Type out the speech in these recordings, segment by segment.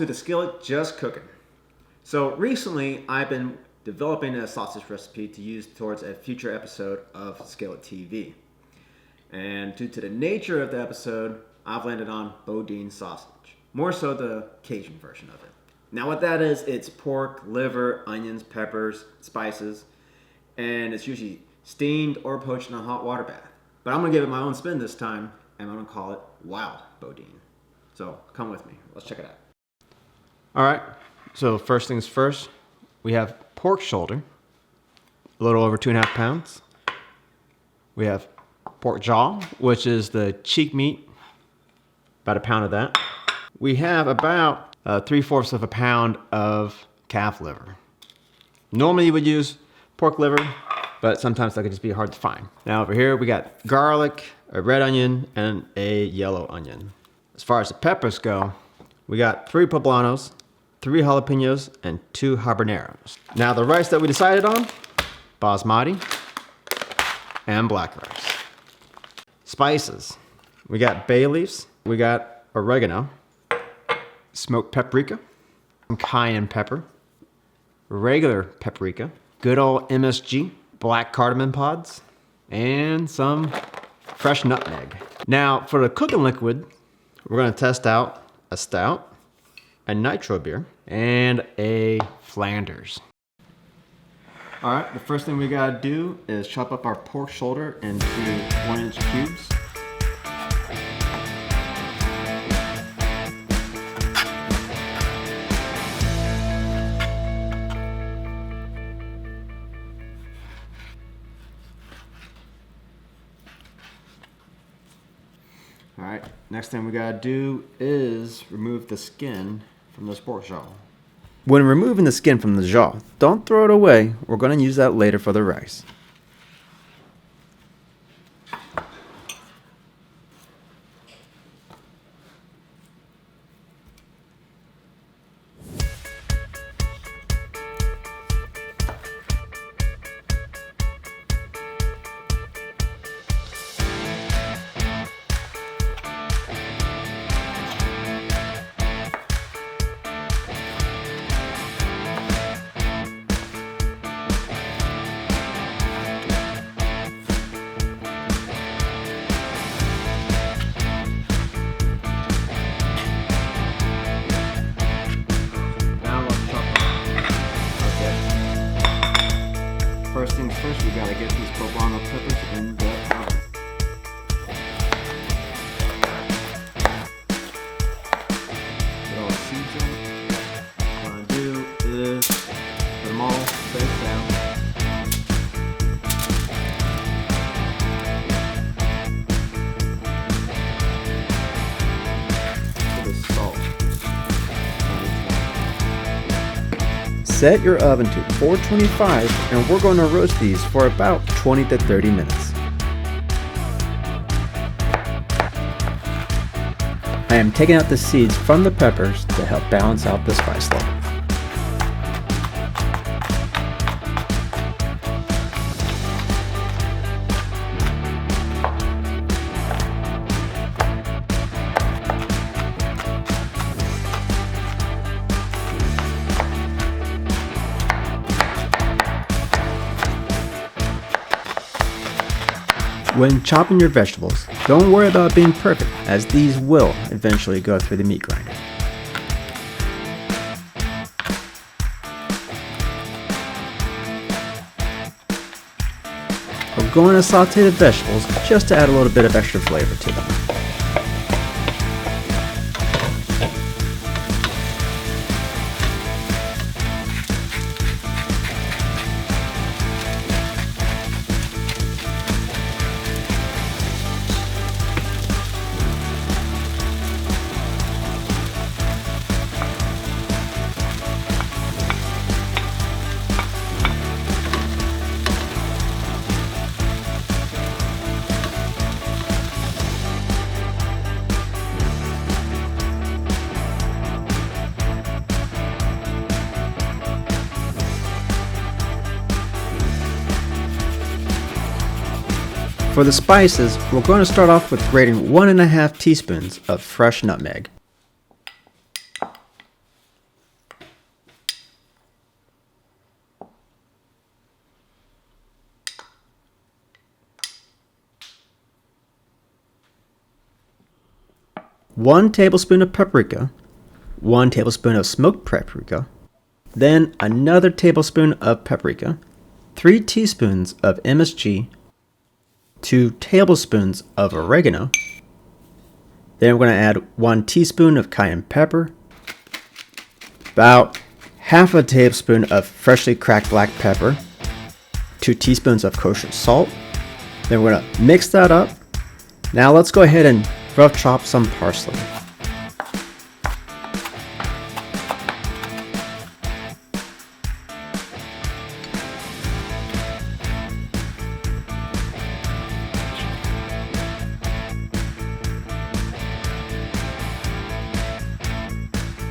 to the Skillet Just Cooking. So recently I've been developing a sausage recipe to use towards a future episode of Skillet TV. And due to the nature of the episode, I've landed on Boudin sausage. More so the Cajun version of it. Now what that is, it's pork, liver, onions, peppers, spices, and it's usually steamed or poached in a hot water bath. But I'm going to give it my own spin this time, and I'm going to call it Wild Boudin. So come with me. Let's check it out. All right, so first things first, we have pork shoulder, a little over 2.5 pounds. We have pork jaw, which is the cheek meat, about 1 pound of that. We have about 3/4 of a pound of calf liver. Normally you would use pork liver, but sometimes that could just be hard to find. Now over here we got garlic, a red onion, and a yellow onion. As far as the peppers go, we got 3 poblanos, 3 jalapenos, and 2 habaneros. Now the rice that we decided on, basmati and black rice. Spices, we got bay leaves, we got oregano, smoked paprika, some cayenne pepper, regular paprika, good old MSG, black cardamom pods, and some fresh nutmeg. Now for the cooking liquid, we're going to test out a stout, a nitro beer, and a Flanders. All right, the first thing we gotta do is chop up our pork shoulder into 1-inch cubes. All right, next thing we gotta do is remove the skin from this pork jaw. When removing the skin from the jaw, don't throw it away. We're gonna use that later for the rice. First things first, we gotta get these poblano peppers in the oven. Get all the seeds in. What I'm gonna do is put them all face down. Put the salt. Set your oven to 425 and we're going to roast these for about 20 to 30 minutes. I am taking out the seeds from the peppers to help balance out the spice level. When chopping your vegetables, don't worry about being perfect, as these will eventually go through the meat grinder. We're going to saute the vegetables just to add a little bit of extra flavor to them. For the spices, we're going to start off with grating 1.5 teaspoons of fresh nutmeg. 1 tablespoon of paprika, 1 tablespoon of smoked paprika, then another tablespoon of paprika, 3 teaspoons of MSG, 2 tablespoons of oregano. Then we're going to add 1 teaspoon of cayenne pepper, about half a tablespoon of freshly cracked black pepper, 2 teaspoons of kosher salt. Then we're going to mix that up. Now let's go ahead and rough chop some parsley.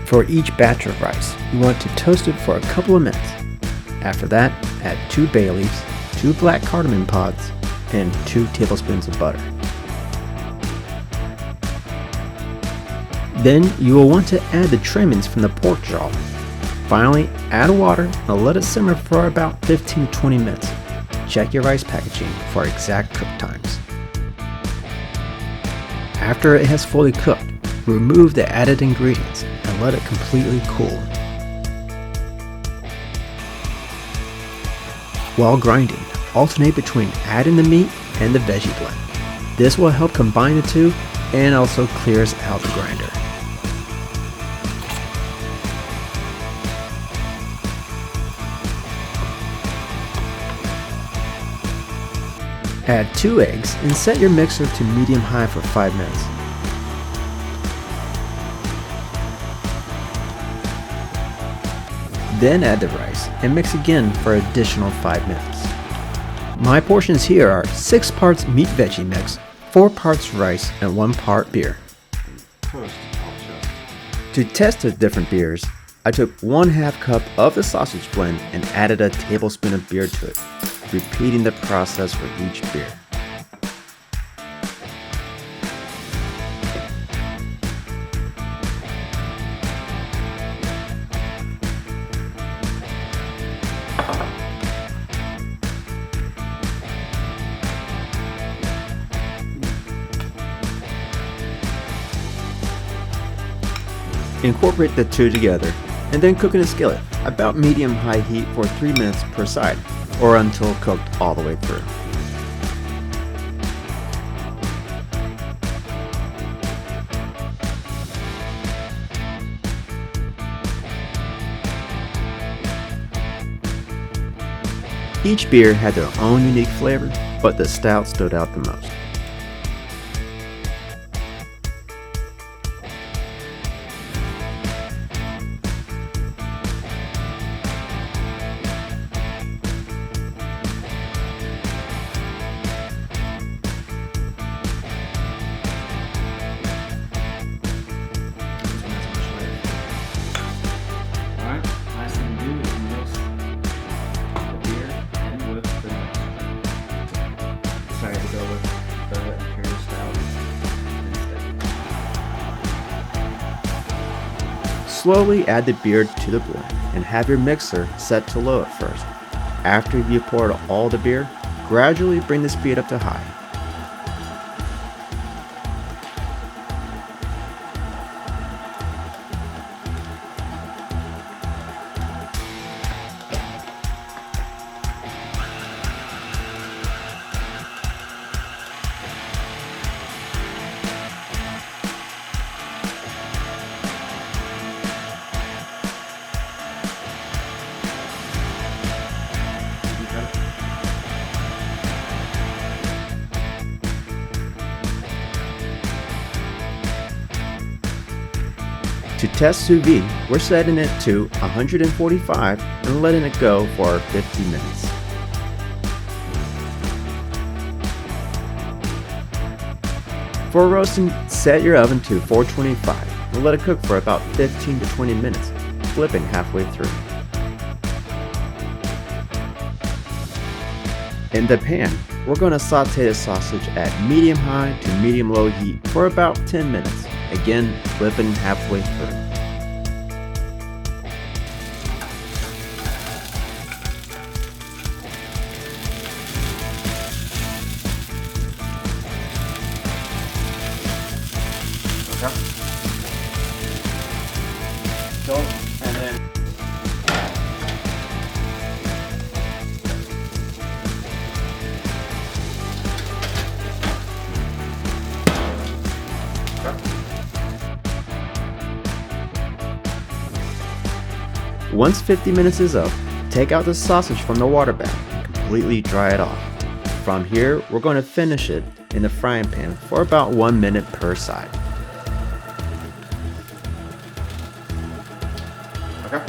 For each batch of rice, you want to toast it for a couple of minutes. After that, add 2 bay leaves, 2 black cardamom pods, and 2 tablespoons of butter. Then you will want to add the trimmings from the pork jaw. Finally, add water and let it simmer for about 15 to 20 minutes. Check your rice packaging for exact cook times. After it has fully cooked, remove the added ingredients and let it completely cool. While grinding, alternate between adding the meat and the veggie blend. This will help combine the two and also clears out the grinder. Add 2 eggs and set your mixer to medium-high for 5 minutes. Then add the rice and mix again for an additional 5 minutes. My portions here are 6 parts meat veggie mix, 4 parts rice, and 1 part beer. To test the different beers, I took 1/2 cup of the sausage blend and added a tablespoon of beer to it, repeating the process for each beer. Incorporate the two together and then cook in a skillet, about medium-high heat for 3 minutes per side, or until cooked all the way through. Each beer had their own unique flavor, but the stout stood out the most. Slowly add the beer to the blend and have your mixer set to low at first. After you've poured all the beer, gradually bring the speed up to high. To test sous vide, we're setting it to 145 and letting it go for 50 minutes. For roasting, set your oven to 425 and let it cook for about 15 to 20 minutes, flipping halfway through. In the pan, we're going to saute the sausage at medium-high to medium-low heat for about 10 minutes. Again, flipping halfway through. Once 50 minutes is up, take out the sausage from the water bath and completely dry it off. From here, we're going to finish it in the frying pan for about 1 minute per side. Okay.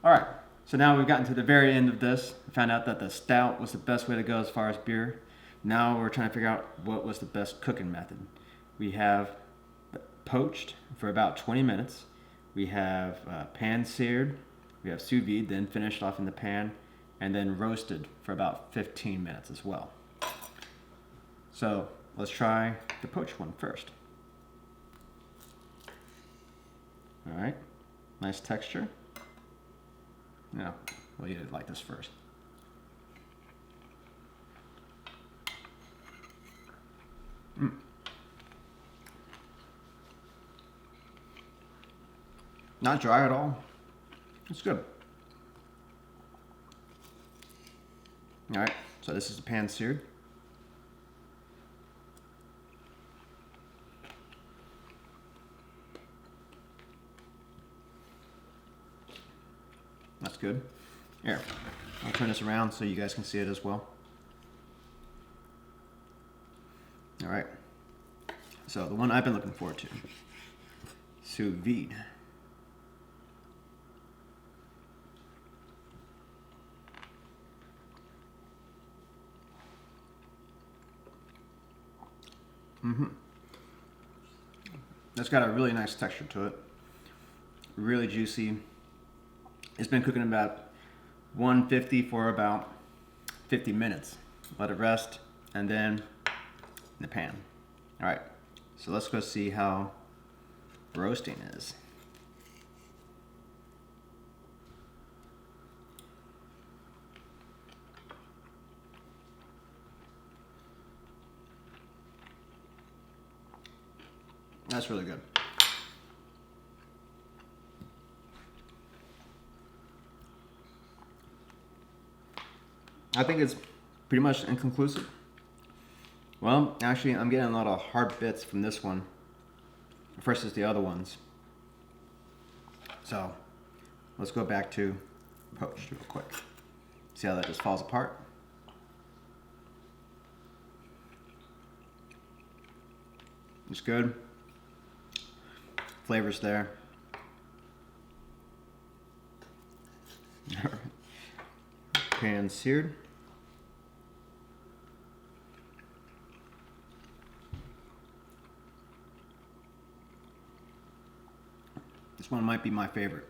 All right, so now we've gotten to the very end of this. We found out that the stout was the best way to go as far as beer. Now we're trying to figure out what was the best cooking method. We have poached for about 20 minutes. We have pan-seared. We have sous vide, then finished off in the pan, and then roasted for about 15 minutes as well. So let's try the poached one first. All right, nice texture. No, we'll eat it like this first. Not dry at all. It's good. All right, so this is the pan seared. That's good. Here, I'll turn this around so you guys can see it as well. All right, so the one I've been looking forward to, sous vide. That's got a really nice texture to it. Really juicy. It's been cooking about 150 for about 50 minutes. Let it rest, and then in the pan. All right, so let's go see how roasting is. That's really good. I think it's pretty much inconclusive. Well, actually, I'm getting a lot of hard bits from this one versus the other ones. So let's go back to poached real quick. See how that just falls apart? It's good. Flavors there. Pan seared. This one might be my favorite.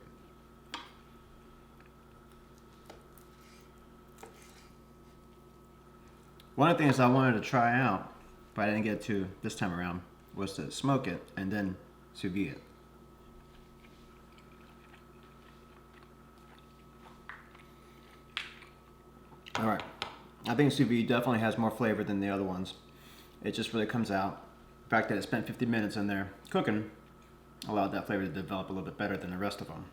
One of the things I wanted to try out, but I didn't get to this time around, was to smoke it and then sous vide it. All right, I think sous vide definitely has more flavor than the other ones. It just really comes out. The fact that it spent 50 minutes in there cooking allowed that flavor to develop a little bit better than the rest of them.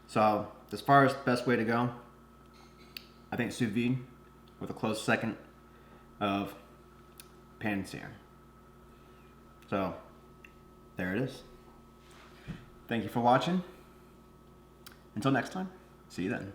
So as far as the best way to go, I think sous vide with a close second of pan sear. So there it is. Thank you for watching. Until next time, see you then.